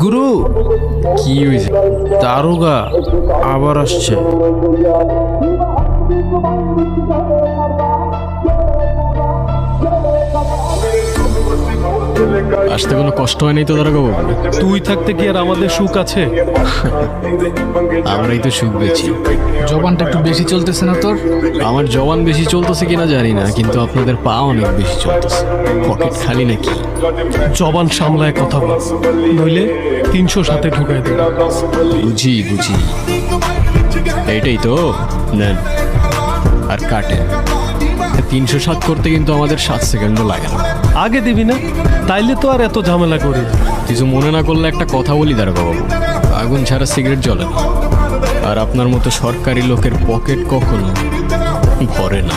গুরু, কি হয়েছে? দারোগা আবার আসছে। আসতে কোনো কষ্ট হয় নাই তো দারোগা বাবু? তুই থাকতে কি আর আমাদের সুখ আছে? আমরাই তো সুখ পেয়েছি। জবানটা একটু বেশি চলতেছে না তোর? আমার জবান বেশি চলতেছে কিনা জানি না, কিন্তু আপনাদের পা অনেক বেশি চলতেছে। পকেট খালি নাকি? জবান সামলায় কথা বল, নইলে 300 সাথে ঢুকাই দেবে। বুঝি বুঝি, এইটাই তো নেন আর কাটে। 307 করতে কিন্তু আমাদের 7 সেকেন্ডও লাগে না। আগে দিবি না, তাইলে তো আর এত ঝামেলা করি। কিছু মনে না করলে একটা কথা বলি দারোগা বাবু, আগুন ছাড়া সিগারেট জ্বলে না। আর আপনার মতো সরকারি লোকের পকেট কখনো ভরে না।